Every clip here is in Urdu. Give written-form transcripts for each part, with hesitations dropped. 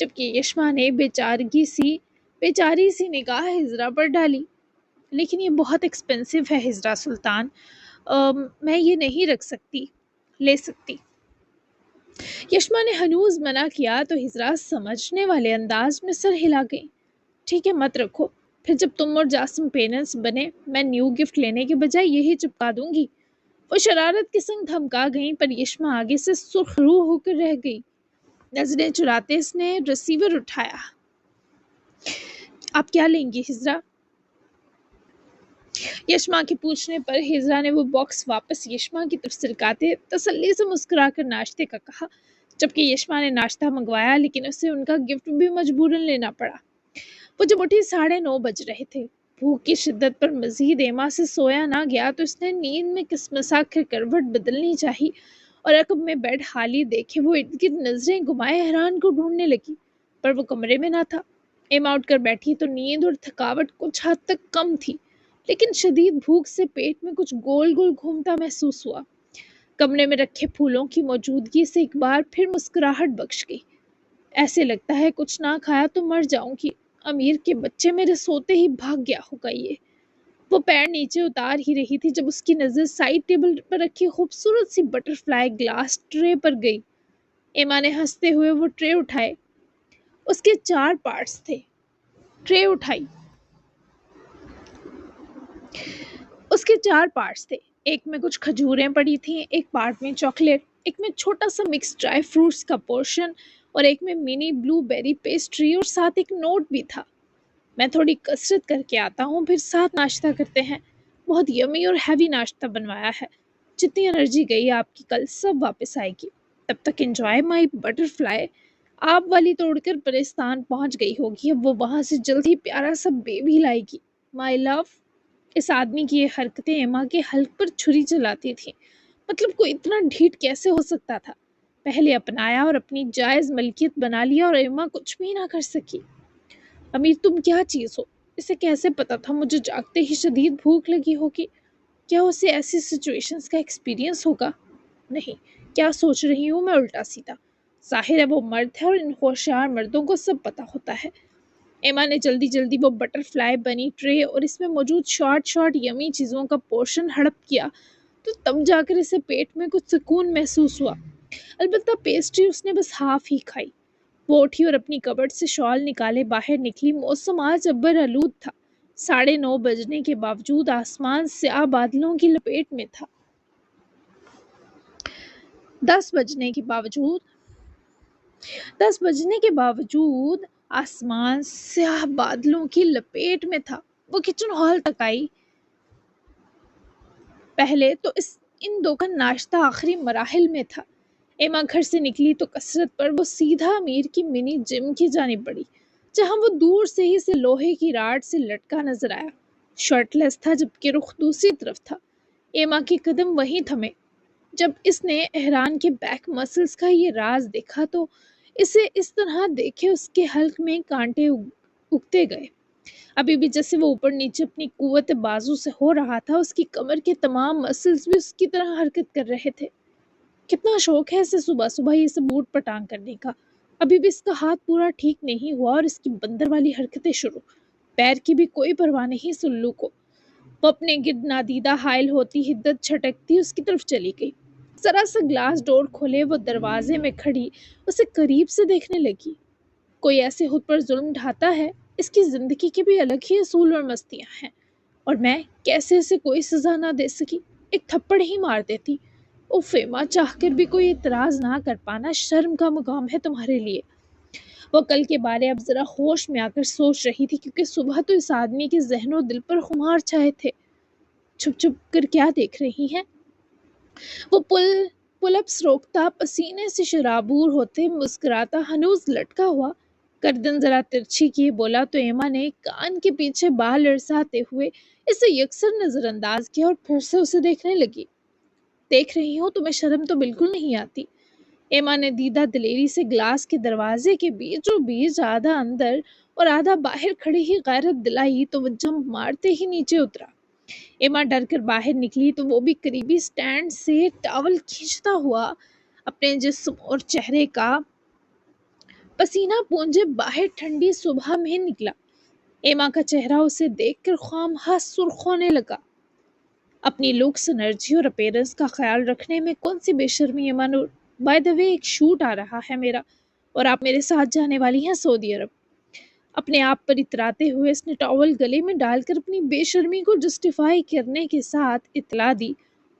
جبکہ یشما نے بیچاری سی نگاہ ہجرا پر ڈالی۔ لیکن یہ بہت ایکسپینسو ہے ہجرا سلطان، میں یہ نہیں لے سکتی۔ یشما نے ہنوز منع کیا تو ہجرا سمجھنے والے انداز میں سر ہلا گئی۔ ٹھیک ہے، مت رکھو، پھر جب تم اور جاسم پیرنٹس بنے میں نیو گفٹ لینے کے بجائے یہی چپکا دوں گی۔ وہ شرارت کے سنگ دھمکا گئیں، پر یشما آگے سے سرخ رو ہو کر رہ گئی۔ نظریں چراتے اس نے ریسیور اٹھایا۔ آپ کیا لیں گی ہجرا؟ یشما کے پوچھنے پر ہجرا نے وہ باکس واپس یشما کی طرف سرکاتے تسلی سے مسکرا کر ناشتے کا کہا، جبکہ یشما نے ناشتہ منگوایا لیکن اسے ان کا گفٹ بھی مجبوراً لینا پڑا۔ وہ جب اٹھی 9:30 بج رہے تھے۔ بھوک کی شدت پر مزید ایما سے سویا نہ گیا تو اس نے نیند میں کسمسا کر کروٹ بدلنی چاہی اور عقب میں بیڈ خالی دیکھے وہ ارد گرد نظریں گھمائے حیران کو ڈھونڈنے لگی، پر وہ کمرے میں نہ تھا۔ ایما اٹھ کر بیٹھی تو نیند اور تھکاوٹ کچھ حد تک کم تھی، لیکن شدید بھوک سے پیٹ میں کچھ گول گول گھومتا محسوس ہوا۔ کمرے میں رکھے پھولوں کی موجودگی سے ایک بار پھر مسکراہٹ بخش گئی۔ ایسے لگتا ہے کچھ نہ کھایا تو مر جاؤں گی، امیر کے بچے میرے سوتے ہی بھاگ گیا ہوگا یہ۔ وہ پیر نیچے اتار ہی رہی تھی جب اس کی نظر سائڈ ٹیبل پر رکھی خوبصورت سی بٹر فلائی گلاس ٹرے پر گئی۔ ایما نے ہنستے ہوئے وہ ٹرے اٹھائے۔ اس کے 4 پارٹس تھے۔ ٹرے اٹھائی۔ اس کے 4 پارٹس تھے۔ ایک میں کچھ کھجوریں پڑی تھیں، ایک پارٹ میں چاکلیٹ، ایک میں چھوٹا سا مکس ڈرائی فروٹس کا پورشن اور ایک میں منی بلو بیری پیسٹری اور ساتھ ایک نوٹ بھی تھا۔ میں تھوڑی کسرت کر کے آتا ہوں، پھر ساتھ ناشتہ کرتے ہیں۔ بہت یمی اور ہیوی ناشتہ بنوایا ہے۔ جتنی انرجی گئی آپ کی کل سب واپس آئے گی۔ تب تک انجوائے مائی بٹر فلائی۔ آپ والی توڑ کر پرستان پہنچ گئی ہوگی، اب وہ وہاں سے جلد ہی پیارا سا بیبی لائے گی۔ مائی لو۔ اس آدمی کی یہ حرکتیں ایما کے حلق پر چھری چلاتی تھیں۔ مطلب کوئی اتنا ڈھیٹ کیسے ہو سکتا تھا؟ پہلے اپنایا اور اپنی جائز ملکیت بنا لیا اور ایما کچھ بھی نہ کر سکی۔ امیر تم کیا چیز ہو؟ اسے کیسے پتا تھا مجھے جاگتے ہی شدید بھوک لگی ہوگی؟ کیا اسے ایسی سچویشنز کا ایکسپیرینس ہوگا؟ نہیں، کیا سوچ رہی ہوں میں الٹا سیدھا۔ ظاہر ہے وہ مرد ہے اور ان ہوشیار مردوں کو سب پتا ہوتا ہے۔ ایما نے جلدی وہ بٹر فلائی بنی ٹرے اور اس میں موجود شارٹ یمی چیزوں کا پورشن ہڑپ کیا تو تب جا کر اسے پیٹ میں کچھ سکون محسوس ہوا۔ البتہ پیسٹری اس نے بس ہاف ہی کھائی۔ وہ اٹھی اور اپنی کبرڈ سے شال نکالے باہر نکلی۔ موسم آج ابر آلود تھا۔ 9:30 بجنے کے باوجود آسمان سیاہ بادلوں کی لپیٹ میں تھا۔ 10 بجنے کے باوجود آسمان سیاہ بادلوں کی لپیٹ میں تھا۔ وہ کچن ہال تک آئی۔ پہلے تو ان 2 کا ناشتہ آخری مراحل میں تھا۔ ایما گھر سے نکلی تو کثرت پر وہ سیدھا امیر کی منی جم کی جانب بڑھی، جہاں وہ دور سے ہی سے لوہے کی راڈ سے لٹکا نظر آیا۔ شرٹ لیس تھا جبکہ رخ دوسری طرف تھا۔ ایما کے قدم وہیں تھمے۔ جب اس نے احران کے بیک مسلز کا یہ راز دیکھا تو اسے اس طرح دیکھے اس کے حلق میں کانٹے اگتے گئے۔ ابھی بھی جیسے وہ اوپر نیچے اپنی قوت بازو سے ہو رہا تھا، اس کی کمر کے تمام مسلز بھی اس کی طرح حرکت کر رہے تھے۔ کتنا شوق ہے اسے صبح صبح یہ سب اوٹ پٹانگ کرنے کا۔ ابھی بھی اس کا ہاتھ پورا ٹھیک نہیں ہوا اور اس کی بندر والی حرکتیں شروع۔ پیر کی بھی کوئی پرواہ نہیں سلو کو۔ وہ اپنے گرد نادیدہ حائل ہوتی حدت چھٹکتی اس کی طرف چلی گئی۔ ذرا سا گلاس ڈور کھولے وہ دروازے میں کھڑی اسے قریب سے دیکھنے لگی۔ کوئی ایسے خود پر ظلم ڈھاتا ہے؟ اس کی زندگی کے بھی الگ ہی اصول اور مستیاں ہیں، اور میں کیسے اسے کوئی سزا نہ دے سکی؟ ایک تھپڑ ہی مار دیتی۔ فیما چاہ کر بھی کوئی اعتراض نہ کر پانا شرم کا مقام ہے تمہارے لیے۔ وہ کل کے بارے اب ذرا ہوش میں آ کر سوچ رہی تھی، کیونکہ صبح تو اس آدمی کے ذہن و دل پر خمار چھائے تھے۔ چھپ کر کیا دیکھ رہی ہیں؟ وہ پل اپس روکتا، پسینے سے شرابور ہوتے مسکراتا ہنوز لٹکا ہوا گردن ذرا ترچھی کیے بولا تو ایما نے کان کے پیچھے بال لرزاتے ہوئے اسے یکسر نظر انداز کیا اور پھر سے اسے دیکھنے لگی۔ دیکھ رہی ہوں، تمہیں شرم تو بالکل نہیں آتی؟ ایما نے دیدہ دلیری سے گلاس کے دروازے کے بیچوں بیچ آدھا اندر اور آدھا باہر کھڑی ہی غیرت دلائی تو وہ جمپ مارتے ہی نیچے اترا۔ ایما ڈر کر باہر نکلی تو وہ بھی قریبی سٹینڈ سے ٹاول کھینچتا ہوا اپنے جسم اور چہرے کا پسینہ پونجے باہر ٹھنڈی صبح میں نکلا۔ ایما کا چہرہ اسے دیکھ کر خواہ سرخ ہونے لگا۔ اپنی لکس، انرجی اور اپیرنس کا خیال رکھنے میں کون سی بے شرمی ایما نور؟ بائی دا وے، ایک شوٹ آ رہا ہے میرا، اور آپ میرے ساتھ جانے والی ہیں سعودی عرب۔ اپنے آپ پر اتراتے ہوئے اس نے ٹاول گلے میں ڈال کر اپنی بے شرمی کو جسٹیفائی کرنے کے ساتھ اطلاع دی،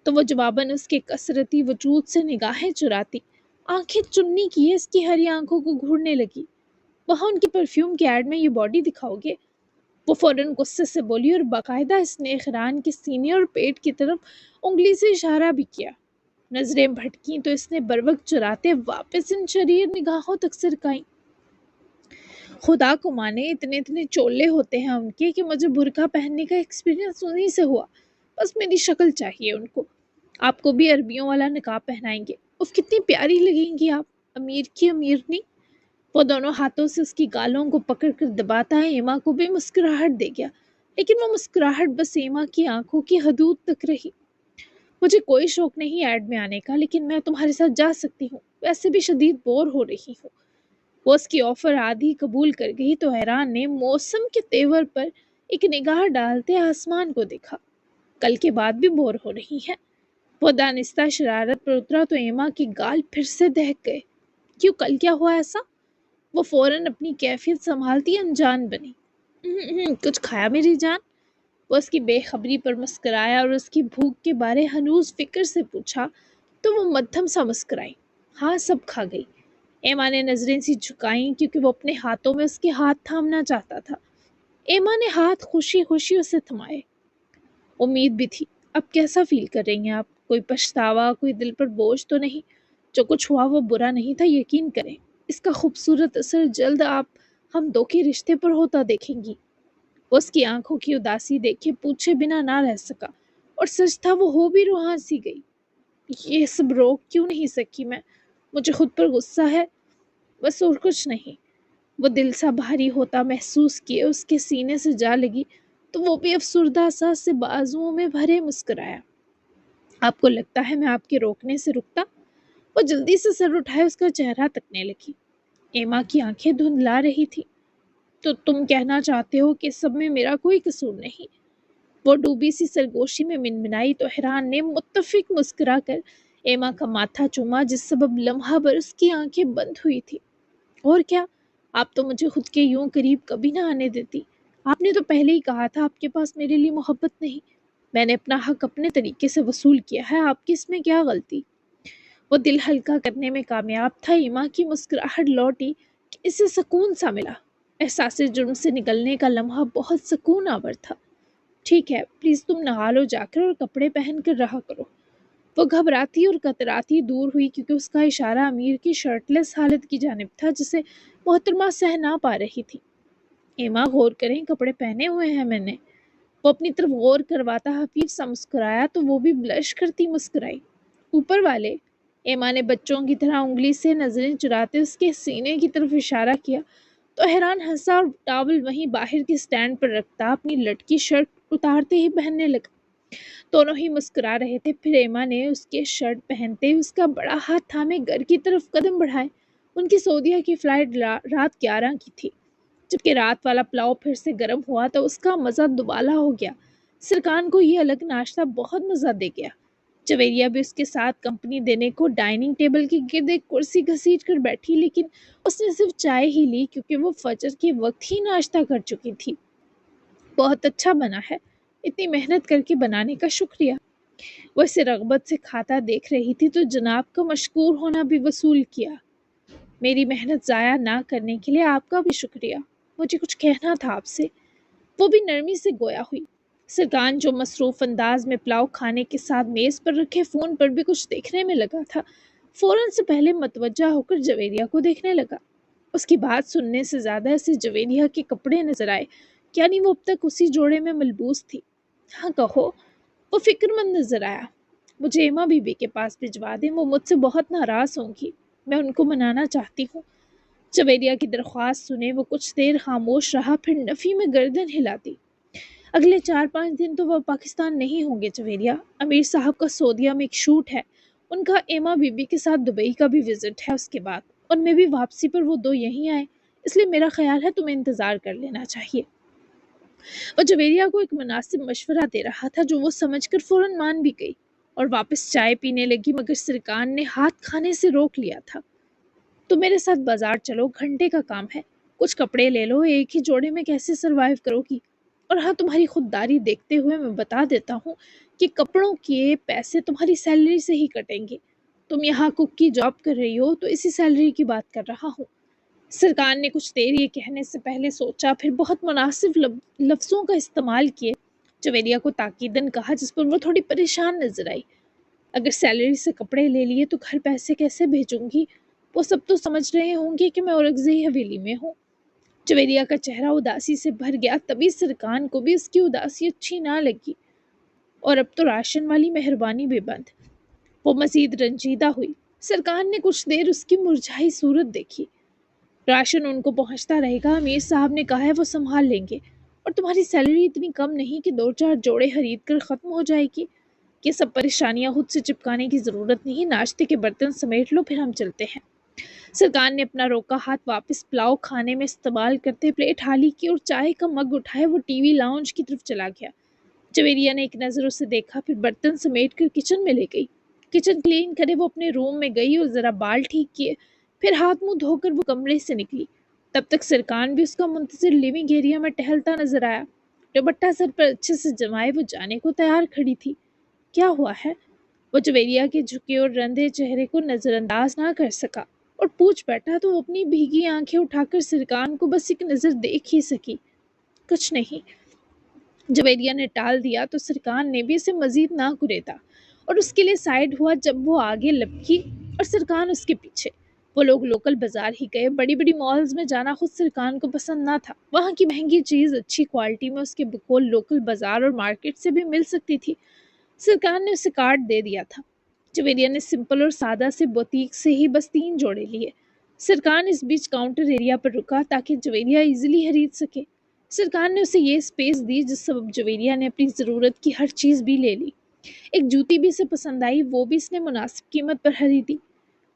تو وہ جواباً اس کے کثرتی وجود سے نگاہیں چراتی آنکھیں چنی کیے اس کی ہری آنکھوں کو گھورنے لگی۔ وہاں ان کی پرفیوم کے ایڈ میں یہ باڈی دکھاؤ گے؟ وہ فوراً غصے سے بولی اور باقاعدہ اس نے خران کے سینے اور پیٹ کی طرف انگلی سے اشارہ بھی کیا۔ نظریں بھٹکیں تو اس نے بروقت چراتے واپس ان شریر نگاہوں تک سرکائیں۔ خدا کو مانے، اتنے چولے ہوتے ہیں ان کے کہ مجھے برقع پہننے کا ایکسپیرینس انہی سے ہوا۔ بس میری شکل چاہیے ان کو۔ آپ کو بھی عربیوں والا نقاب پہنائیں گے۔ اف، کتنی پیاری لگیں گی آپ، امیر کی امیرنی۔ وہ دونوں ہاتھوں سے اس کی گالوں کو پکڑ کر دباتا ہے ایما کو بھی مسکراہٹ دے گیا، لیکن وہ مسکراہٹ بس ایما کی آنکھوں کی حدود تک رہی۔ مجھے کوئی شوق نہیں ایڈ میں آنے کا، لیکن میں تمہارے ساتھ جا سکتی ہوں، ویسے بھی شدید بور ہو رہی ہوں۔ وہ اس کی آفر آدھی قبول کر گئی تو حیران نے موسم کے تیور پر ایک نگاہ ڈالتے آسمان کو دیکھا۔ کل کے بعد بھی بور ہو رہی ہے؟ وہ دانستہ شرارت پر اترا تو ایما کے گال پھر سے دہک گئے۔ کیوں، کل کیا ہوا ایسا؟ وہ فوراً اپنی کیفیت سنبھالتی انجان بنی۔ کچھ کھایا میری جان؟ وہ اس کی بے خبری پر مسکرایا اور اس کی بھوک کے بارے ہنوز فکر سے پوچھا تو وہ مدھم سا مسکرائی۔ ہاں، سب کھا گئی۔ ایما نے نظریں سی جھکائیں کیونکہ وہ اپنے ہاتھوں میں اس کے ہاتھ تھامنا چاہتا تھا۔ ایما نے ہاتھ خوشی خوشی اسے تھمائے۔ امید بھی تھی۔ اب کیسا فیل کر رہی ہیں آپ؟ کوئی پچھتاوا، کوئی دل پر بوجھ تو نہیں؟ جو کچھ ہوا وہ برا نہیں تھا، یقین کریں۔ اس کا خوبصورت اثر جلد آپ ہم دو کے رشتے پر ہوتا دیکھیں گی۔ وہ اس کی آنکھوں کی اداسی دیکھے پوچھے بنا نہ رہ سکا، اور سچ تھا، وہ ہو بھی روحاں سی گئی۔ یہ سب روک کیوں نہیں سکی میں؟ مجھے خود پر غصہ ہے، بس اور کچھ نہیں۔ وہ دل سا بھاری ہوتا محسوس کیے اس کے سینے سے جا لگی تو وہ بھی افسردہ سا سے بازوؤں میں بھرے مسکرایا۔ آپ کو لگتا ہے میں آپ کے روکنے سے رکتا؟ وہ جلدی سے سر اٹھائے اس کا چہرہ تکنے لگی۔ ایما کی آنکھیں دھندلا رہی تھی۔ تو تم کہنا چاہتے ہو کہ سب میں میرا کوئی قصور نہیں؟ وہ ڈوبی سی سرگوشی میں منمنائی تو حیران نے متفق مسکرا کر ایما کا ماتھا چوما، جس سبب لمحہ بھر اس کی آنکھیں بند ہوئی تھی۔ اور کیا، آپ تو مجھے خود کے یوں قریب کبھی نہ آنے دیتی۔ آپ نے تو پہلے ہی کہا تھا آپ کے پاس میرے لیے محبت نہیں۔ میں نے اپنا حق اپنے طریقے سے وصول کیا ہے، آپ کی اس میں کیا غلطی؟ وہ دل ہلکا کرنے میں کامیاب تھا۔ ایما کی مسکراہٹ لوٹی کہ اسے سکون سا ملا۔ احساس جرم سے نکلنے کا لمحہ بہت سکون آور تھا۔ ٹھیک ہے، پلیز تم نہا لو جا کر اور کپڑے پہن کر رہا کرو۔ وہ گھبراتی اور کتراتی دور ہوئی کیونکہ اس کا اشارہ امیر کی شرٹ لیس حالت کی جانب تھا جسے محترمہ سہ نہ پا رہی تھی۔ ایما، غور کریں، کپڑے پہنے ہوئے ہیں میں نے۔ وہ اپنی طرف غور کرواتا حفیظ سا مسکرایا تو وہ بھی بلش کرتی مسکرائی۔ اوپر والے؟ ایما نے بچوں کی طرح انگلی سے نظریں چراتے اس کے سینے کی طرف اشارہ کیا تو حیران ہنسا اور ٹاول وہیں باہر کے سٹینڈ پر رکھتا اپنی لٹکی شرٹ اتارتے ہی پہننے لگا۔ دونوں ہی مسکرا رہے تھے، پھر ایما نے اس کے شرٹ پہنتے اس کا بڑا ہاتھ تھامے گھر کی طرف قدم بڑھائے۔ ان کی سعودیہ کی فلائٹ رات 11 کی تھی۔ جبکہ رات والا پلاؤ پھر سے گرم ہوا تو اس کا مزہ دوبالا ہو گیا۔ سرکان کو یہ الگ ناشتہ بہت مزہ دے گیا۔ جویریہ بھی اس کے ساتھ کمپنی دینے کو ڈائننگ ٹیبل کے گرد ایک کرسی گھسیٹ کر بیٹھی، لیکن اس نے صرف چائے ہی لی کیونکہ وہ فجر کے وقت ہی ناشتہ کر چکی تھی۔ بہت اچھا بنا ہے، اتنی محنت کر کے بنانے کا شکریہ۔ وہ اسے رغبت سے کھاتا دیکھ رہی تھی تو جناب کا مشکور ہونا بھی وصول کیا۔ میری محنت ضائع نہ کرنے کے لیے آپ کا بھی شکریہ، مجھے کچھ کہنا تھا آپ سے۔ وہ بھی نرمی سے گویا ہوئی۔ سرکان جو مصروف انداز میں پلاؤ کھانے کے ساتھ میز پر رکھے فون پر بھی کچھ دیکھنے میں لگا تھا، فوراً سے پہلے متوجہ ہو کر جویریہ کو دیکھنے لگا۔ اس کی بات سننے سے زیادہ اسے جویریہ کے کپڑے نظر آئے، یعنی وہ اب تک اسی جوڑے میں ملبوس تھی۔ ہاں کہو۔ وہ فکر مند نظر آیا۔ مجھے ایما بی بی کے پاس بھجوا دیں، وہ مجھ سے بہت ناراض ہوں گی، میں ان کو منانا چاہتی ہوں۔ جویریہ کی درخواست سنے وہ کچھ دیر خاموش رہا، پھر نفی میں گردن ہلاتی۔ اگلے 4-5 دن تو وہ پاکستان نہیں ہوں گے جویریہ، امیر صاحب کا سعودیہ میں ایک شوٹ ہے، ان کا ایما بی بی کے ساتھ دبئی کا بھی وزٹ ہے اس کے بعد۔ اور میں بھی واپسی پر وہ دو یہیں آئے، اس لیے میرا خیال ہے تمہیں انتظار کر لینا چاہیے۔ وہ جویریہ کو ایک مناسب مشورہ دے رہا تھا جو وہ سمجھ کر فوراً مان بھی گئی اور واپس چائے پینے لگی، مگر سرکان نے ہاتھ کھانے سے روک لیا تھا۔ تو میرے ساتھ بازار چلو، گھنٹے کا کام ہے، کچھ کپڑے لے لو، ایک ہی جوڑے میں کیسے سروائیو کرو گی؟ اور ہاں، تمہاری خودداری دیکھتے ہوئے میں بتا دیتا ہوں کہ کپڑوں کے پیسے تمہاری سیلری سے ہی کٹیں گے۔ تم یہاں کک کی جاب کر رہی ہو تو اسی سیلری کی بات کر رہا ہوں۔ سرکان نے کچھ دیر یہ کہنے سے پہلے سوچا، پھر بہت مناسب لفظوں کا استعمال کیے جویریہ کو تاکیدن کہا، جس پر وہ تھوڑی پریشان نظر آئی۔ اگر سیلری سے کپڑے لے لیے تو گھر پیسے کیسے بھیجوں گی؟ وہ سب تو سمجھ رہے ہوں گے کہ میں اورکزئی حویلی میں ہوں۔ جویریہ کا چہرہ اداسی سے بھر گیا، تبھی سرکان کو بھی اس کی اداسی اچھی نہ لگی، اور اب تو راشن والی مہربانی بھی بند۔ وہ مزید رنجیدہ ہوئی۔ سرکان نے کچھ دیر اس کی مرجھائی صورت دیکھی۔ راشن ان کو پہنچتا رہے گا، امیر صاحب نے کہا ہے وہ سنبھال لیں گے، اور تمہاری سیلری اتنی کم نہیں کہ 2-4 جوڑے خرید کر ختم ہو جائے گی۔ یہ سب پریشانیاں خود سے چپکانے کی ضرورت نہیں، ناشتے کے برتن سمیٹ لو، پھر ہم چلتے ہیں۔ سرکان نے اپنا روکا ہاتھ واپس پلاؤ کھانے میں استعمال کرتے پلیٹ خالی کی اور چائے کا مگ اٹھائے وہ ٹی وی لاؤنج کی طرف چلا گیا۔ جویریہ نے ایک نظر اسے دیکھا، پھر برتن سمیٹ کر کچن میں لے گئی۔ کچن کلین کرے وہ اپنے روم میں گئی اور ذرا بال ٹھیک کیے، پھر ہاتھ منہ دھو کر وہ کمرے سے نکلی۔ تب تک سرکان بھی اس کا منتظر لیونگ ایریا میں ٹہلتا نظر آیا۔ دوپٹہ سر پر اچھے سے جمائے وہ جانے کو تیار کھڑی تھی۔ کیا ہوا ہے؟ وہ جویریہ کے جھکے اور رندے چہرے کو نظر انداز نہ کر سکا اور پوچھ بیٹھا تو وہ اپنی بھیگی آنکھیں اٹھا کر سرکان کو بس ایک نظر دیکھ ہی سکی۔ کچھ نہیں، جویریہ نے ٹال دیا تو سرکان نے بھی اسے مزید نہ کریدا اور اس کے لیے سائیڈ ہوا۔ جب وہ آگے لپکی اور سرکان اس کے پیچھے، وہ لوگ لوکل بازار ہی گئے۔ بڑی بڑی مالز میں جانا خود سرکان کو پسند نہ تھا، وہاں کی مہنگی چیز اچھی کوالٹی میں اس کے بقول لوکل بازار اور مارکیٹ سے بھی مل سکتی تھی۔ سرکان نے اسے کارڈ دے دیا تھا۔ جویریہ نے سمپل اور سادہ سے بوتیک سے ہی بس 3 جوڑے لیے۔ سرکان اس بیچ کاؤنٹر ایریا پر رکا تاکہ جویریہ ایزیلی خرید سکے۔ سرکان نے اسے یہ سپیس دی جس سبب جویریہ نے اپنی ضرورت کی ہر چیز بھی لے لی۔ ایک جوتی بھی اسے پسند آئی، وہ بھی اس نے مناسب قیمت پر خریدی،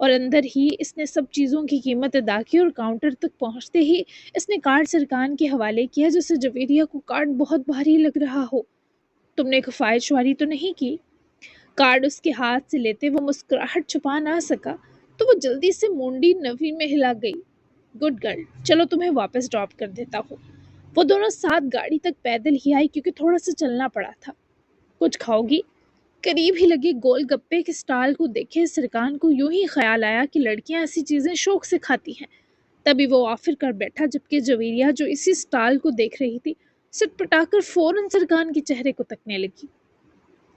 اور اندر ہی اس نے سب چیزوں کی قیمت ادا کی اور کاؤنٹر تک پہنچتے ہی اس نے کارڈ سرکان کے حوالے کیا، جسے جویریہ کو کارڈ بہت بھاری لگ رہا ہو۔ تم نے کفایت شواری تو نہیں کی؟ کارڈ اس کے ہاتھ سے لیتے وہ مسکراہٹ چھپا نہ سکا تو وہ جلدی سے مونڈی نفی میں ہلا گئی۔ گڈ گرل، چلو تمہیں واپس ڈراپ کر دیتا ہوں۔ وہ دونوں ساتھ گاڑی تک پیدل ہی آئی کیونکہ تھوڑا سا چلنا پڑا تھا۔ کچھ کھاؤ گی؟ قریب ہی لگے گول گپے کے سٹال کو دیکھے سرکان کو یوں ہی خیال آیا کہ لڑکیاں ایسی چیزیں شوق سے کھاتی ہیں۔ تبھی وہ آفر کر بیٹھا، جبکہ جویریہ جو اسی سٹال کو دیکھ رہی تھی سٹ پٹا کر فوراً سرکان کے چہرے کو تکنے لگی۔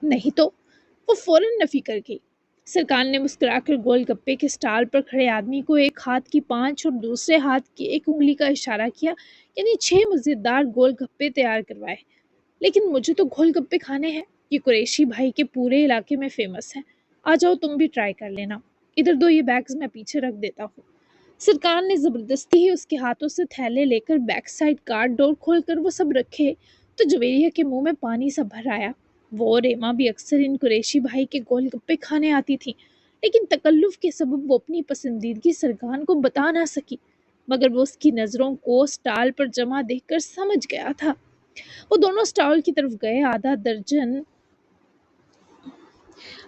نہیں تو وہ فوراً نفی کر گئی۔ سرکان نے مسکرا کر گول گپے کے سٹال پر کھڑے آدمی کو ایک ہاتھ کی 5 اور دوسرے ہاتھ کی 1 انگلی کا اشارہ کیا، یعنی 6 مزیدار گول گپے تیار کروائے۔ لیکن مجھے تو گول گپے کھانے ہیں، یہ قریشی بھائی کے پورے علاقے میں فیمس ہیں، آ جاؤ تم بھی ٹرائی کر لینا۔ ادھر دو یہ بیگز میں پیچھے رکھ دیتا ہوں۔ سرکان نے زبردستی ہی اس کے ہاتھوں سے تھیلے لے کر بیک سائڈ کارڈ ڈور کھول کر وہ سب رکھے تو جویریہ کے منہ میں پانی سا بھر آیا۔ وہ اور ایما بھی اکثر ان قریشی بھائی کے گول گپے کھانے آتی تھی، لیکن تکلف کے سبب وہ اپنی پسندیدگی سرکان کو بتا نہ سکی، مگر وہ اس کی نظروں کو سٹال پر جمع دیکھ کر سمجھ گیا تھا۔ وہ دونوں سٹال کی طرف گئے۔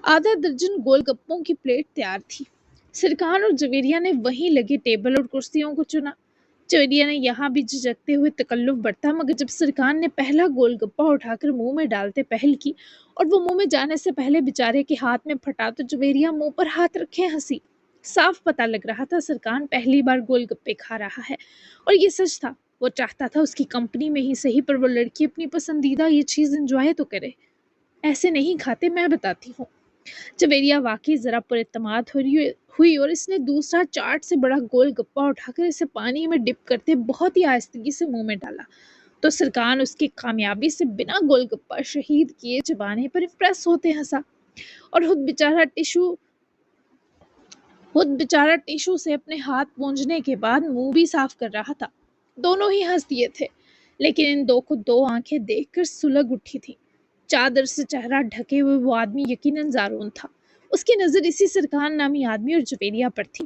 آدھا درجن گول گپوں کی پلیٹ تیار تھی۔ سرکان اور جویریہ نے وہیں لگے ٹیبل اور کرسیوں کو چنا۔ جویریہ نے یہاں بھی جھجکتے ہوئے تکلف برتا، مگر جب سرکان نے پہلا گول گپا اٹھا کر منہ میں ڈالتے پہل کی اور وہ منہ میں جانے سے پہلے بیچارے کے ہاتھ میں پھٹا تو جویریہ منہ پر ہاتھ رکھے ہنسی۔ صاف پتہ لگ رہا تھا سرکان پہلی بار گول گپے کھا رہا ہے، اور یہ سچ تھا۔ وہ چاہتا تھا اس کی کمپنی میں ہی صحیح پر وہ لڑکی اپنی پسندیدہ یہ چیز انجوائے تو کرے۔ ایسے نہیں کھاتے، میں بتاتی ہوں۔ جویریہ واقعی ذرا پر اعتماد ہوئی اور اس نے دوسرا چاٹ سے بڑا گول گپا اٹھا کر اسے پانی میں ڈپ کرتے بہت ہی آہستگی سے منہ میں ڈالا تو سرکان اس کی کامیابی سے بنا گول گپا شہید کیے چبانے پر امپریس ہوتے ہنسا، اور خود بیچارہ ٹیشو سے اپنے ہاتھ پونجنے کے بعد منہ بھی صاف کر رہا تھا۔ دونوں ہی ہنس دیے تھے، لیکن ان دو کو 2 آنکھیں دیکھ کر سلگ اٹھی تھی۔ چادر سے چہرہ ڈھکے ہوئے وہ آدمی یقیناً زارون تھا۔ اس کی نظر اسی سرکان نامی آدمی اور جویریہ پر تھی۔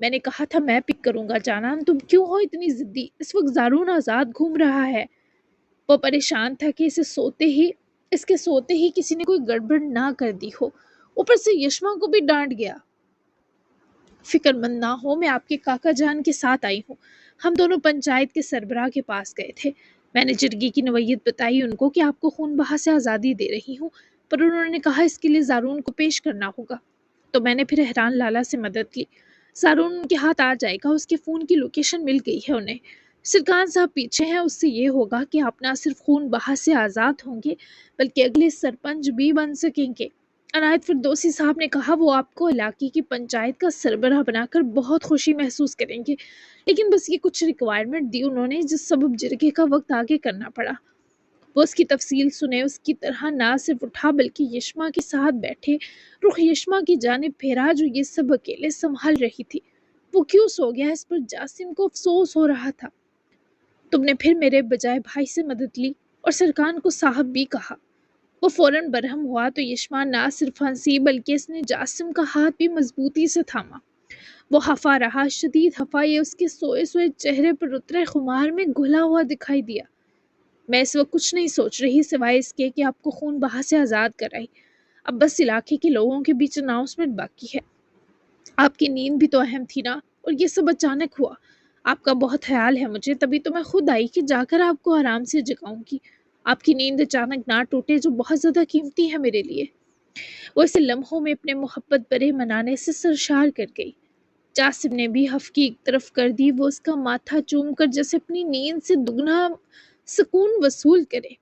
میں نے کہا تھا میں پک کروں گا جانان، تم کیوں ہو اتنی ضدی؟ اس وقت زارون آزاد گھوم رہا ہے۔ وہ پریشان تھا کہ اس کے سوتے ہی کسی نے کوئی گڑبڑ نہ کر دی ہو، اوپر سے یشما کو بھی ڈانٹ گیا۔ فکر مند نہ ہو، میں آپ کے کاکا جان کے ساتھ آئی ہوں۔ ہم دونوں پنچایت کے سربراہ کے پاس گئے تھے۔ میں نے جرگی کی نوعیت بتائی ان کو کہ آپ کو خون بہا سے آزادی دے رہی ہوں، پر انہوں نے کہا اس کے لیے زارون کو پیش کرنا ہوگا۔ تو میں نے پھر حیران لالا سے مدد لی۔ زارون ان کے ہاتھ آ جائے گا، اس کے فون کی لوکیشن مل گئی ہے انہیں۔ سرکان صاحب پیچھے ہیں، اس سے یہ ہوگا کہ آپ نہ صرف خون بہا سے آزاد ہوں گے بلکہ اگلے سرپنچ بھی بن سکیں گے۔ عنایت فردوسی صاحب نے کہا وہ آپ کو علاقے کی پنچایت کا سربراہ بنا کر بہت خوشی محسوس کریں گے، لیکن بس یہ کچھ ریکوائرمنٹ دی انہوں نے جس سبب جرگے کا وقت آگے کرنا پڑا۔ وہ اس کی تفصیل سنے، اس کی طرح نہ صرف اٹھا بلکہ یشما کے ساتھ بیٹھے، رخ یشما کی جانب پھیرا جو یہ سب اکیلے سنبھال رہی تھی۔ وہ کیوں سو گیا اس پر جاسم کو افسوس ہو رہا تھا۔ تم نے پھر میرے بجائے بھائی سے مدد لی اور سرکان کو صاحب بھی کہا۔ وہ فوراً برہم ہوا تو یشما نہ صرف ہنسی بلکہ اس نے جاسم کا ہاتھ بھی مضبوطی سے تھاما۔ وہ ہفا رہا، شدید ہفا، یہ اس کے سوئے سوئے چہرے پر اترے خمار میں گھلا ہوا دکھائی دیا۔ میں اس وقت کچھ نہیں سوچ رہی سوائے اس کے کہ آپ کو خون بہا سے آزاد کرائی۔ اب بس علاقے کے لوگوں کے بیچ اناؤنسمنٹ باقی ہے۔ آپ کی نیند بھی تو اہم تھی نا، اور یہ سب اچانک ہوا۔ آپ کا بہت خیال ہے مجھے، تبھی تو میں خود آئی کہ جا کر آپ کو آرام سے جگاؤں گی۔ آپ کی نیند اچانک نہ ٹوٹے جو بہت زیادہ قیمتی ہے میرے لیے۔ وہ اسے لمحوں میں اپنے محبت برے منانے سے سرشار کر گئی۔ جاسم نے بھی ہفکی ایک طرف کر دی، وہ اس کا ماتھا چوم کر جیسے اپنی نیند سے دگنا سکون وصول کرے۔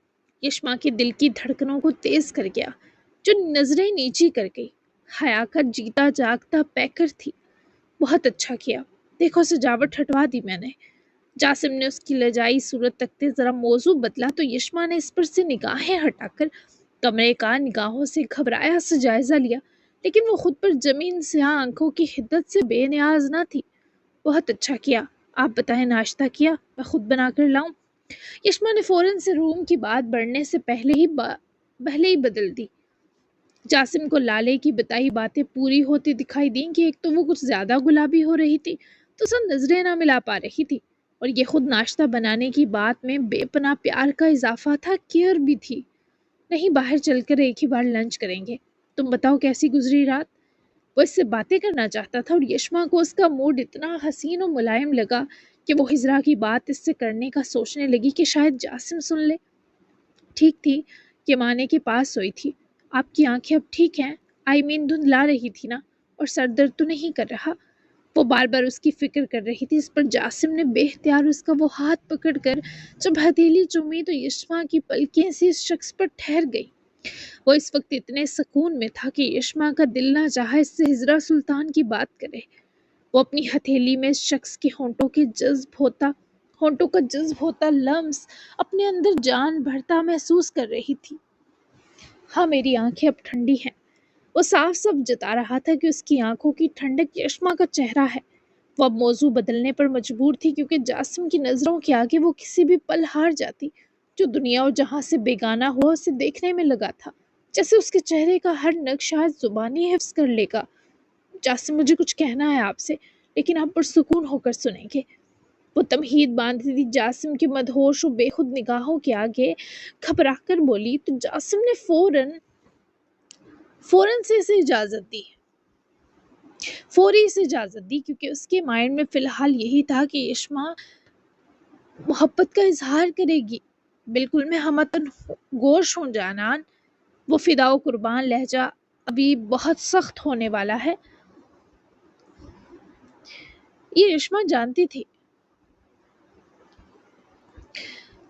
یشما کے دل کی دھڑکنوں کو تیز کر گیا، جو نظریں نیچی کر گئی۔ حیا کا جیتا جاگتا پیکر تھی۔ بہت اچھا کیا، دیکھو سجاوٹ ہٹوا دی میں نے۔ جاسم نے اس کی لجائی صورت تکتے ذرا موضوع بدلا تو یشما نے اس پر سے نگاہیں ہٹا کر کمرے کا نگاہوں سے گھبرایا سے جائزہ لیا، لیکن وہ خود پر جمین سیاہ آنکھوں کی حدت سے بے نیاز نہ تھی۔ بہت اچھا کیا، آپ بتائیں ناشتہ کیا؟ میں خود بنا کر لاؤں؟ یشما نے فوراً سے روم کی بات بڑھنے سے پہلے ہی بدل دی۔ جاسم کو لالے کی بتائی باتیں پوری ہوتی دکھائی دیں کہ ایک تو وہ کچھ زیادہ گلابی ہو رہی تھی، تو سب نظریں نہ ملا پا رہی تھی، اور یہ خود ناشتہ بنانے کی بات میں بے پناہ پیار کا اضافہ تھا، کیئر بھی تھی۔ نہیں، باہر چل کر ایک ہی بار لنچ کریں گے۔ تم بتاؤ کیسی گزری رات؟ وہ اس سے باتیں کرنا چاہتا تھا، اور یشما کو اس کا موڈ اتنا حسین و ملائم لگا کہ وہ ہجرا کی بات اس سے کرنے کا سوچنے لگی کہ شاید جاسم سن لے۔ ٹھیک تھی کہ مانے کے پاس سوئی تھی۔ آپ کی آنکھیں اب ٹھیک ہیں؟ دھند لا رہی تھی نا، اور سر درد تو نہیں کر رہا؟ وہ بار بار اس کی فکر کر رہی تھی۔ اس پر جاسم نے بے اختیار اس کا وہ ہاتھ پکڑ کر جب ہتھیلی چومی تو یشما کی پلکیں سی اس شخص پر ٹھہر گئی۔ وہ اس وقت اتنے سکون میں تھا کہ یشما کا دل نہ چاہا اس سے ہجرا سلطان کی بات کرے۔ وہ اپنی ہتھیلی میں اس شخص کے ہونٹوں کا جذب ہوتا لمس اپنے اندر جان بھرتا محسوس کر رہی تھی۔ ہاں، میری آنکھیں اب ٹھنڈی ہیں۔ وہ صاف صاف جتا رہا تھا کہ اس کی آنکھوں کی ٹھنڈک یشما کا چہرہ ہے۔ وہ اب موضوع بدلنے پر مجبور تھی کیونکہ جاسم کی نظروں کے آگے وہ کسی بھی پل ہار جاتی۔ جو دنیا اور جہاں سے بیگانہ ہوا اسے دیکھنے میں لگا تھا، جیسے اس کے چہرے کا ہر نقش آج زبانی حفظ کر لے گا۔ جاسم، مجھے کچھ کہنا ہے آپ سے، لیکن آپ پرسکون ہو کر سنیں گے۔ وہ تمہید باندھتی تھی جاسم کی مدہوش و بے خود نگاہوں کے آگے گھبرا کر بولی تو جاسم نے فوراً سے اسے اجازت دی۔ فوری سے اجازت دی کیونکہ اس کے مائنڈ میں فی الحال یہی تھا کہ یشما محبت کا اظہار کرے گی۔ بالکل میں ہمتن گوش ہوں جانان۔ وہ فدا و قربان لہجہ ابھی بہت سخت ہونے والا ہے۔ یہ یشما جانتی تھی۔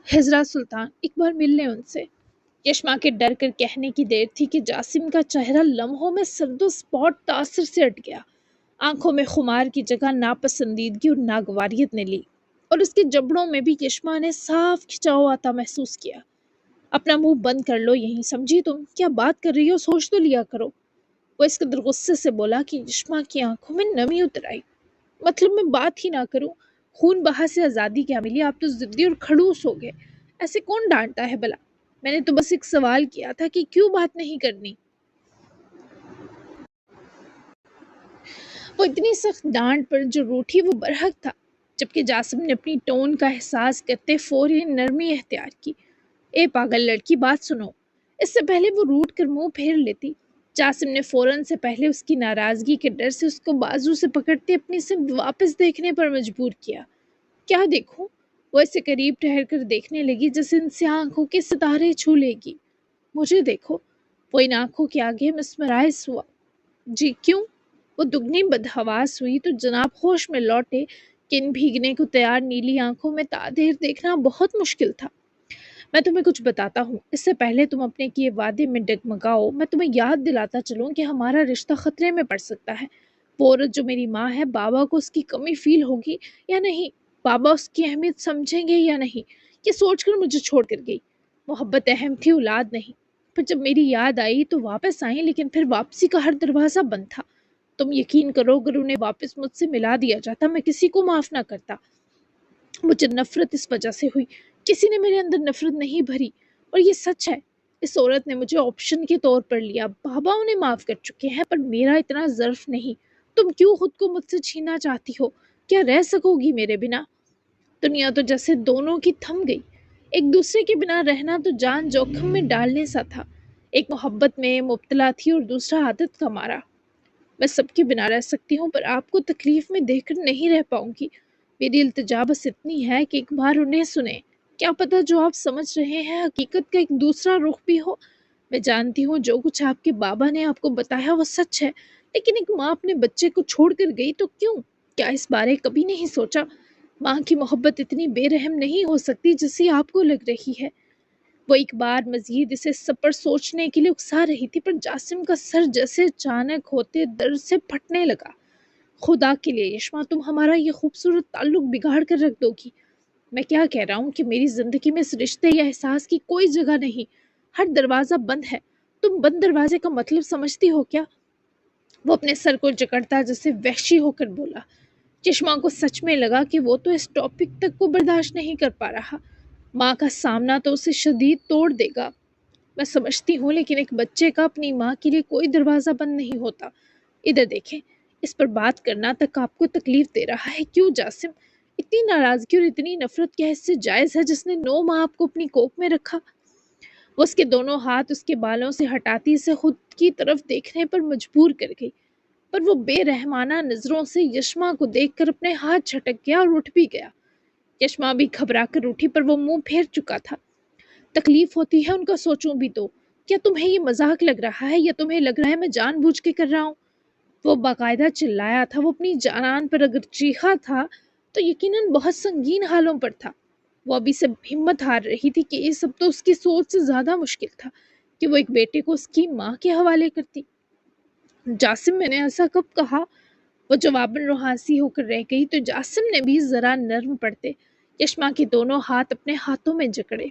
ہجرا سلطان، ایک بار مل لیں ان سے۔ یشما کے ڈر کر کہنے کی دیر تھی کہ جاسم کا چہرہ لمحوں میں سرد و سپاٹ تاثر سے ہٹ گیا۔ آنکھوں میں خمار کی جگہ ناپسندیدگی اور ناگواریت نے لی، اور اس کے جبڑوں میں بھی یشما نے صاف کھچاؤ آتا محسوس کیا۔ اپنا منہ بند کر لو یہیں، سمجھی؟ تم کیا بات کر رہی ہو، سوچ تو لیا کرو۔ وہ اس قدر غصے سے بولا کہ یشما کی آنکھوں میں نمی اتر آئی۔ مطلب میں بات ہی نہ کروں؟ خون بہا سے آزادی کیا ملی؟ آپ تو ضدی اور کھڑوس ہو گئے۔ ایسے کون ڈانٹتا ہے بلا؟ میں نے تو بس ایک سوال کیا تھا کہ کیوں بات نہیں کرنی؟ وہ اتنی سخت ڈانٹ پر جو روٹھی وہ برحق تھا، جبکہ جاسم نے اپنی ٹون کا احساس کرتے فوری نرمی اختیار کی۔ اے پاگل لڑکی، بات سنو۔ اس سے پہلے وہ روٹ کر منہ پھیر لیتی، جاسم نے فوراً سے پہلے اس کی ناراضگی کے ڈر سے اس کو بازو سے پکڑتے اپنی سمت واپس دیکھنے پر مجبور کیا۔ کیا دیکھوں؟ وہ اسے قریب ٹھہر کر دیکھنے لگی جیسے ان سے آنکھوں کے ستارے چھو لے گی۔ مجھے دیکھو۔ وہ ان آنکھوں کے آگے مسمرائز ہوا۔ جی کیوں؟ وہ دگنی بدحواس ہوئی تو جناب ہوش میں لوٹے کہ ان بھیگنے کو تیار نیلی آنکھوں میں تادیر دیکھنا بہت مشکل تھا۔ میں تمہیں کچھ بتاتا ہوں، اس سے پہلے تم اپنے کیے وعدے میں ڈگمگاؤ، میں تمہیں یاد دلاتا چلوں کہ ہمارا رشتہ خطرے میں پڑ سکتا ہے۔ وہ عورت جو میری ماں ہے، بابا کو اس کی کمی فیل ہوگی یا نہیں؟ بابا اس کی اہمیت سمجھیں گے یا نہیں؟ یہ سوچ کر مجھے چھوڑ کر گئی۔ محبت اہم تھی، اولاد نہیں۔ پھر جب میری یاد آئی تو واپس آئیں، لیکن پھر واپسی کا ہر دروازہ بند تھا۔ تم یقین کرو، اگر انہیں واپس مجھ سے ملا دیا جاتا میں کسی کو معاف نہ کرتا۔ مجھے نفرت اس وجہ سے ہوئی، کسی نے میرے اندر نفرت نہیں بھری، اور یہ سچ ہے۔ اس عورت نے مجھے آپشن کے طور پر لیا، بابا انہیں معاف کر چکے ہیں پر میرا اتنا ظرف نہیں۔ تم کیوں خود کو مجھ سے چھیننا چاہتی ہو؟ کیا رہ سکو گی میرے بنا؟ دنیا تو جیسے دونوں کی تھم گئی۔ ایک دوسرے کے بنا رہنا تو جان جوخم میں ڈالنے سا تھا۔ ایک محبت میں مبتلا تھی اور دوسرا عادت کا مارا۔ میں سب کے بنا رہ سکتی ہوں پر آپ کو تکلیف میں دیکھ کر نہیں رہ پاؤں گی۔ میری التجا بس اتنی ہے کہ ایک بار انہیں سنیں۔ کیا پتہ جو آپ سمجھ رہے ہیں حقیقت کا ایک دوسرا رخ بھی ہو۔ میں جانتی ہوں جو کچھ آپ کے بابا نے آپ کو بتایا وہ سچ ہے، لیکن ایک ماں اپنے بچے کو چھوڑ کر گئی تو کیوں؟ کیا اس بارے کبھی نہیں سوچا؟ ماں کی محبت اتنی بے رحم نہیں ہو سکتی جیسی آپ کو لگ رہی ہے۔ وہ ایک بار مزید اسے سب پر سوچنے کے لیے اکسا رہی تھی پر جاسم کا سر جیسے اچانک ہوتے درد سے پھٹنے لگا۔ خدا کے لیے یشما، تم ہمارا یہ خوبصورت تعلق بگاڑ کر رکھ دو گی۔ میں کیا کہہ رہا ہوں کہ میری زندگی میں اس رشتے یا احساس کی کوئی جگہ نہیں، ہر دروازہ بند ہے۔ تم بند دروازے کا مطلب سمجھتی ہو کیا؟ وہ اپنے سر کو جکڑتا جیسے وحشی ہو کر بولا۔ چشمہ کو سچ میں لگا کہ وہ تو اس ٹاپک تک کو برداشت نہیں کر پا رہا۔ ماں کا سامنا تو اسے شدید توڑ دے گا۔ میں سمجھتی ہوں، لیکن ایک بچے کا اپنی ماں کے لیے کوئی دروازہ بند نہیں ہوتا۔ ادھر دیکھیں، اس پر بات کرنا تک آپ کو تکلیف دے رہا ہے۔ کیوں جاسم؟ اتنی ناراضگی اور اتنی نفرت کیا اس سے جائز ہے جس نے 9 ماہ آپ کو اپنی کوکھ میں رکھا؟ وہ اس کے دونوں ہاتھ اس کے بالوں سے ہٹاتی اسے خود کی طرف دیکھنے پر مجبور کر گئی، پر وہ بے رحمانہ نظروں سے یشما کو دیکھ کر اپنے ہاتھ جھٹک گیا اور اٹھ بھی گیا۔ یشما بھی گھبرا کر اٹھی پر وہ منہ پھیر چکا تھا۔ تکلیف ہوتی ہے ان کا سوچوں بھی تو۔ کیا تمہیں یہ مذاق لگ رہا ہے یا تمہیں لگ رہا ہے میں جان بوجھ کے کر رہا ہوں؟ وہ باقاعدہ چلایا تھا۔ وہ اپنی جانان پر اگر چیخا تھا تو یقیناً بہت سنگین حالوں پر تھا۔ وہ ابھی سے ہمت ہار رہی تھی کہ یہ سب تو اس کی سوچ سے زیادہ مشکل تھا کہ وہ ایک بیٹے کو اس کی ماں کے حوالے کرتی۔ جاسم، میں نے ایسا کب کہا؟ وہ جواباً روحانسی ہو کر رہ گئی تو جاسم نے بھی ذرا نرم پڑتے یشما کے دونوں ہاتھ اپنے ہاتھوں میں جکڑے۔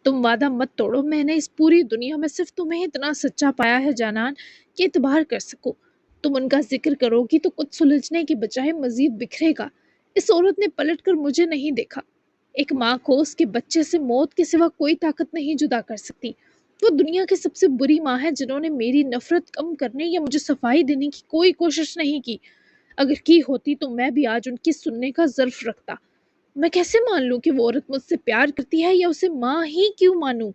تم وعدہ مت توڑو، میں نے اس پوری دنیا میں صرف تمہیں اتنا سچا پایا ہے جانان کہ اعتبار کر سکو۔ تم ان کا ذکر کرو گی تو کچھ سلجھنے کے بجائے مزید بکھرے گا۔ اس عورت نے پلٹ کر مجھے نہیں دیکھا۔ ایک ماں کو اس کے بچے سے موت کے سوا کوئی طاقت نہیں جدا کر سکتی۔ وہ دنیا کی سب سے بری ماں ہے جنہوں نے میری نفرت کم کرنے یا مجھے صفائی دینے کی کوئی کوشش نہیں کی۔ اگر کی ہوتی تو میں بھی آج ان کی سننے کا ظرف رکھتا۔ میں کیسے مان لوں کہ وہ عورت مجھ سے پیار کرتی ہے یا اسے ماں ہی کیوں مانوں؟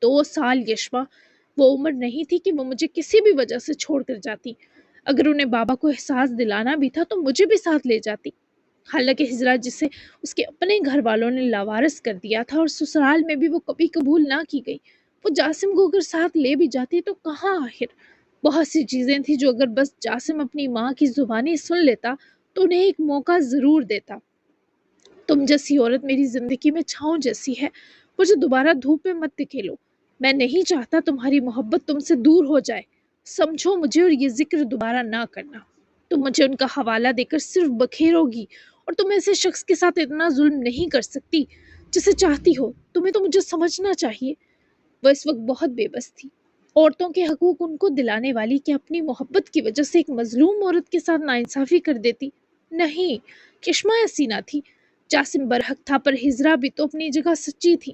2 سال یشما، وہ عمر نہیں تھی کہ وہ مجھے کسی بھی وجہ سے چھوڑ کر جاتی۔ اگر انہیں بابا کو احساس دلانا بھی تھا تو مجھے بھی ساتھ لے جاتی۔ حالانکہ ہجرا جسے اس کے اپنے گھر والوں نے لاوارث کر دیا تھا اور سسرال میں بھی وہ کبھی قبول نہ کی گئی، وہ جاسم کو اگر ساتھ لے بھی جاتی تو کہاں آخر؟ بہت سی چیزیں تھیں جو اگر بس جاسم اپنی ماں کی زبانی سن لیتا تو انہیں ایک موقع ضرور دیتا۔ تم جیسی عورت میری زندگی میں چھاؤں جیسی ہے، مجھے دوبارہ دھوپ میں مت دکھیلو۔ میں نہیں چاہتا تمہاری محبت تم سے دور ہو جائے۔ سمجھو مجھے اور یہ ذکر دوبارہ نہ کرنا۔ تم مجھے ان کا حوالہ دے کر صرف بکھیرو گی، اور تم ایسے شخص کے ساتھ اتنا ظلم نہیں کر سکتی جسے چاہتی ہو۔ تمہیں تو مجھے سمجھنا چاہیے۔ وہ اس وقت بہت بے بس تھی۔ عورتوں کے حقوق ان کو دلانے والی کہ اپنی محبت کی وجہ سے ایک مظلوم عورت کے ساتھ ناانصافی کر دیتی؟ نہیں، چشمہ ایسی نہ تھی۔ جاسم برحق تھا پر ہجرا بھی تو اپنی جگہ سچی تھی۔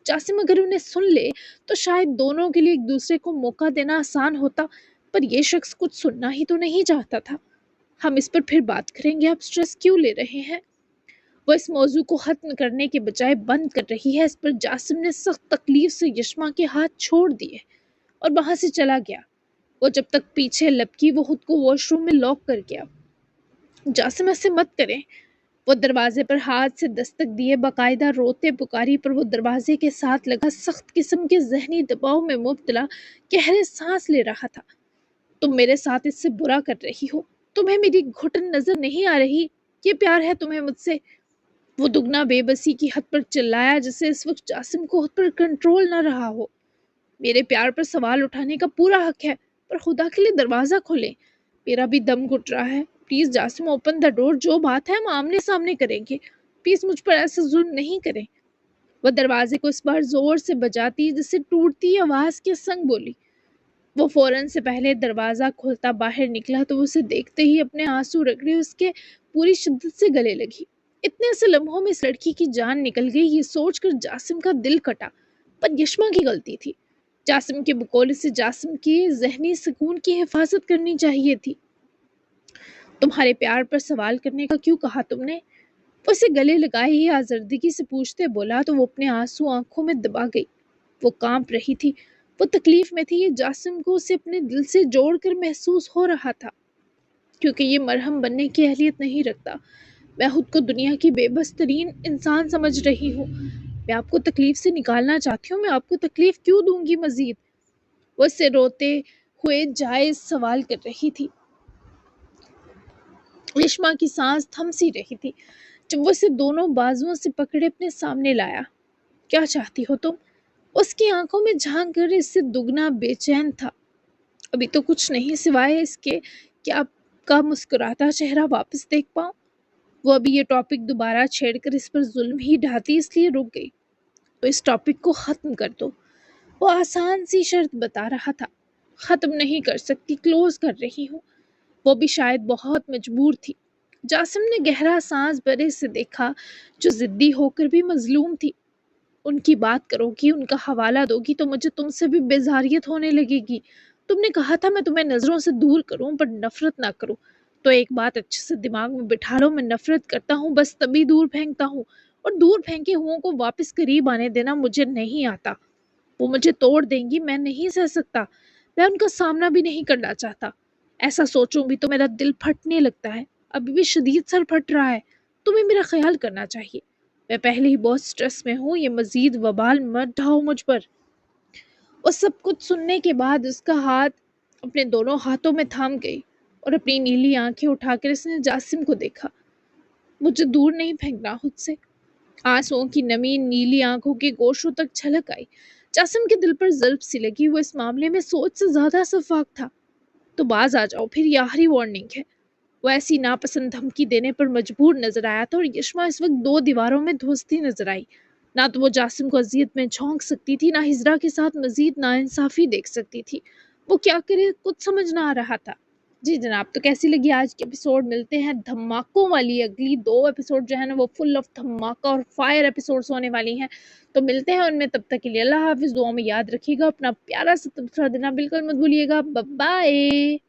جاسم اگر انہیں سن لے تو شاید دونوں کے لیے ایک دوسرے کو موقع دینا آسان ہوتا، پر یہ شخص کچھ سننا ہی تو نہیں چاہتا تھا۔ ہم اس پر پھر بات کریں گے، آپ اسٹریس کیوں لے رہے ہیں؟ وہ اس موضوع کو ختم کرنے کے بجائے بند کر رہی ہے۔ اس پر جاسم نے سخت تکلیف سے یشما کے ہاتھ چھوڑ دیے اور وہاں سے چلا گیا۔ وہ جب تک پیچھے لپکی وہ خود کو واش روم میں لاک کر گیا۔ جاسم ایسے مت کریں۔ وہ دروازے پر ہاتھ سے دستک دیے باقاعدہ روتے پکاری، پر وہ دروازے کے ساتھ لگا سخت قسم کے ذہنی دباؤ میں مبتلا گہرے سانس لے رہا تھا۔ تم میرے ساتھ اس سے برا کر رہی ہو، تمہیں میری گھٹن نظر نہیں آ رہی؟ یہ پیار ہے تمہیں مجھ سے؟ وہ دگنا بے بسی کی حد پر چلایا جسے اس وقت جاسم کو خود پر کنٹرول نہ رہا ہو۔ میرے پیار پر سوال اٹھانے کا پورا حق ہے، پر خدا کے لیے دروازہ کھولیں، میرا بھی دم گھٹ رہا ہے۔ پلیز جاسم، اوپن دا ڈور، جو بات ہے ہم آمنے سامنے کریں گے، پلیز مجھ پر ایسا ظلم نہیں کریں۔ وہ دروازے کو اس بار زور سے بجاتی جسے ٹوٹتی آواز کے سنگ بولی۔ وہ فوراً سے پہلے دروازہ کھولتا باہر نکلا تو اسے دیکھتے ہی اپنے آنسو رگڑے اس کے پوری شدت سے گلے لگی۔ اتنے سے لمحوں میں اس لڑکی کی جان نکل گئی، یہ سوچ کر جاسم کا دل کٹا، پر یشما کی غلطی تھی۔ جاسم کے بقول سے جاسم کی ذہنی سکون کی حفاظت کرنی چاہیے تھی۔ تمہارے پیار پر سوال کرنے کا کیوں کہا تم نے؟ وہ اسے گلے لگائے ہی آزردگی سے پوچھتے بولا تو وہ اپنے آنسو آنکھوں میں دبا گئی۔ وہ کانپ رہی تھی، وہ تکلیف میں تھی، یہ جاسم کو اسے اپنے دل سے جوڑ کر محسوس ہو رہا تھا، کیونکہ یہ مرہم بننے کی اہلیت نہیں رکھتا۔ میں خود کو دنیا کی بے بس ترین انسان سمجھ رہی ہوں، میں آپ کو تکلیف سے نکالنا چاہتی ہوں، میں آپ کو تکلیف کیوں دوں گی مزید؟ وہ اس سے روتے ہوئے جائز سوال کر رہی تھی۔ ریشما کی سانس تھم سی رہی تھی جب وہ اسے دونوں بازوؤں سے پکڑے اپنے سامنے لایا۔ کیا چاہتی ہو تم؟ اس کی آنکھوں میں جھانک کر اس سے دگنا بے چین تھا۔ ابھی تو کچھ نہیں سوائے اس کے کہ آپ کا مسکراتا چہرہ واپس دیکھ پاؤں۔ وہ ابھی یہ ٹاپک دوبارہ چھیڑ کر اس پر ظلم ہی ڈھاتی اس لیے رک گئی۔ تو اس ٹاپک کو ختم کر دو، وہ آسان سی شرط بتا رہا تھا۔ ختم نہیں کر سکتی، کلوز کر رہی ہوں۔ وہ بھی شاید بہت مجبور تھی۔ جاسم نے گہرا سانس بھرے سے دیکھا، جو ضدی ہو کر بھی مظلوم تھی۔ ان کی بات کرو گی، ان کا حوالہ دو گی تو مجھے تم سے بھی بیزاریت ہونے لگے گی۔ تم نے کہا تھا میں تمہیں نظروں سے دور کروں پر نفرت نہ کروں، تو ایک بات اچھے سے دماغ میں بٹھا لو، میں نفرت کرتا ہوں، بس تبھی دور پھینکتا ہوں، اور دور پھینکے ہوں کو واپس قریب آنے دینا مجھے نہیں آتا۔ وہ مجھے توڑ دیں گی، میں نہیں سہ سکتا، میں ان کا سامنا بھی نہیں کرنا چاہتا۔ ایسا سوچوں بھی تو میرا دل پھٹنے لگتا ہے، ابھی بھی شدید سر پھٹ رہا ہے۔ تمہیں میرا خیال کرنا چاہیے، میں پہلے ہی بہت سٹریس میں ہوں، یہ مزید وبال مت ڈھاؤ مجھ پر۔ وہ سب کچھ سننے کے بعد اس کا ہاتھ اپنے دونوں ہاتھوں میں تھام گئی اور اپنی نیلی آنکھیں اٹھا کر اس نے جاسم کو دیکھا۔ مجھے دور نہیں پھینکنا خود سے۔ آنسوؤں کی نمی نیلی آنکھوں کے گوشوں تک چھلک آئی۔ جاسم کے دل پر ضرب سی لگی، وہ اس معاملے میں سوچ سے زیادہ شفاف تھا۔ تو باز آ جاؤ، پھر یہ آخری وارننگ ہے۔ وہ ایسی ناپسند دھمکی دینے پر مجبور نظر آیا تھا اور یشما اس وقت دو دیواروں میں دھنستی نظر آئی۔ نہ تو وہ جاسم کو اذیت میں جھونک سکتی تھی، نہ ہجرا کے ساتھ مزید ناانصافی دیکھ سکتی تھی۔ وہ کیا کرے کچھ سمجھ نہ آ رہا تھا۔ جی جناب، تو کیسی لگی آج کی ایپیسوڈ؟ ملتے ہیں دھماکوں والی اگلی دو ایپیسوڈ جو ہے نا وہ فل آف دھماکہ اور فائر ایپیسوڈز ہونے والی ہیں، تو ملتے ہیں ان میں۔ تب تک کے لیے اللہ حافظ، دعاؤں میں یاد رکھیے گا، اپنا پیارا سا دوسرا دینا بالکل مت بھولیے گا۔ Bye bye.